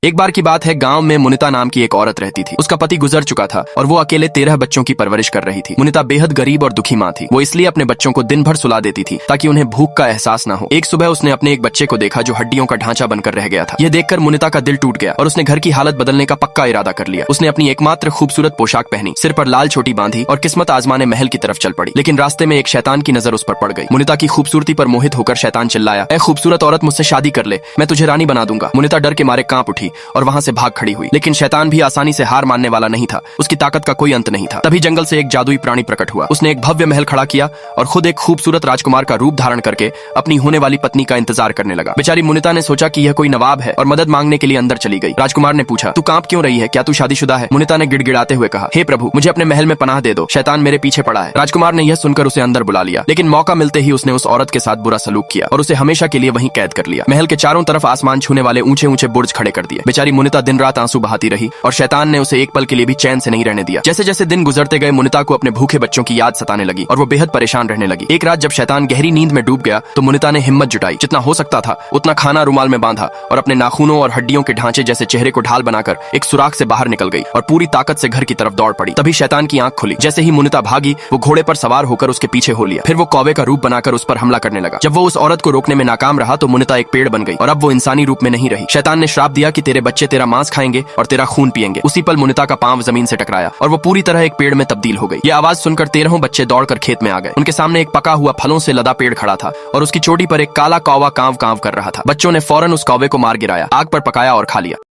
एक बार की बात है, गांव में मुनिता नाम की एक औरत रहती थी। उसका पति गुजर चुका था और वो अकेले 13 बच्चों की परवरिश कर रही थी। मुनिता बेहद गरीब और दुखी माँ थी। वो इसलिए अपने बच्चों को दिन भर सुला देती थी ताकि उन्हें भूख का एहसास न हो। एक सुबह उसने अपने एक बच्चे को देखा जो हड्डियों का ढांचा बनकर रह गया था। यह देखकर मुनिता का दिल टूट गया और उसने घर की हालत बदलने का पक्का इरादा कर लिया। उसने अपनी एकमात्र खूबसूरत पोशाक पहनी, सिर पर लाल छोटी बांधी और किस्मत आजमाने महल की तरफ चल पड़ी। लेकिन रास्ते में एक शैतान की नजर उस पर पड़ गई। मुनिता की खूबसूरती पर मोहित होकर शैतान चिल्लाया, ऐ खूबसूरत औरत, मुझसे शादी कर ले, मैं तुझे रानी बना दूंगा। मुनिता डर के मारे कांप उठी और वहां से भाग खड़ी हुई। लेकिन शैतान भी आसानी से हार मानने वाला नहीं था। उसकी ताकत का कोई अंत नहीं था। तभी जंगल से एक जादुई प्राणी प्रकट हुआ। उसने एक भव्य महल खड़ा किया और खुद एक खूबसूरत राजकुमार का रूप धारण करके अपनी होने वाली पत्नी का इंतजार करने लगा। बेचारी मुनिता ने सोचा कि यह कोई नवाब है और मदद मांगने के लिए अंदर चली गई। राजकुमार ने पूछा, तू कांप क्यों रही है, क्या तू शादीशुदा है? मुनिता ने गिड़गिड़ाते हुए कहा, हे प्रभु, मुझे अपने महल में पनाह दे दो, शैतान मेरे पीछे पड़ा है। राजकुमार ने यह सुनकर उसे अंदर बुला लिया, लेकिन मौका मिलते ही उसने उस औरत के साथ बुरा सलूक किया और उसे हमेशा के लिए वहीं कैद कर लिया। महल के चारों तरफ आसमान छूने वाले ऊंचे ऊंचे बुर्ज खड़े कर दिए। बेचारी मुनिता दिन रात आंसू बहाती रही और शैतान ने उसे एक पल के लिए भी चैन से नहीं रहने दिया। जैसे जैसे दिन गुजरते गए, मुनिता को अपने भूखे बच्चों की याद सताने लगी और वो बेहद परेशान रहने लगी। एक रात जब शैतान गहरी नींद में डूब गया तो मुनिता ने हिम्मत जुटाई, जितना हो सकता था उतना खाना रुमाल में बांधा और अपने नाखूनों और हड्डियों के ढांचे जैसे चेहरे को ढाल बनाकर एक सुराख से बाहर निकल गई और पूरी ताकत से घर की तरफ दौड़ पड़ी। तभी शैतान की आंख खुली। जैसे ही मुनिता भागी, वो घोड़े पर सवार होकर उसके पीछे हो लिया। फिर वो कौवे का रूप बनाकर उस पर हमला करने लगा। जब वो उस औरत को रोकने में नाकाम रहा तो मुनिता एक पेड़ बन गई और अब वो इंसानी रूप में नहीं रही। शैतान ने श्राप दिया कि तेरे बच्चे तेरा मांस खाएंगे और तेरा खून पिएंगे। उसी पल मुनिता का पांव जमीन से टकराया और वो पूरी तरह एक पेड़ में तब्दील हो गई। ये आवाज सुनकर 13 बच्चे दौड़कर खेत में आ गए। उनके सामने एक पका हुआ फलों से लदा पेड़ खड़ा था और उसकी चोटी पर एक काला कौवा कांव कांव कर रहा था। बच्चों ने फौरन उस कौवे को मार गिराया, आग पर पकाया और खा लिया।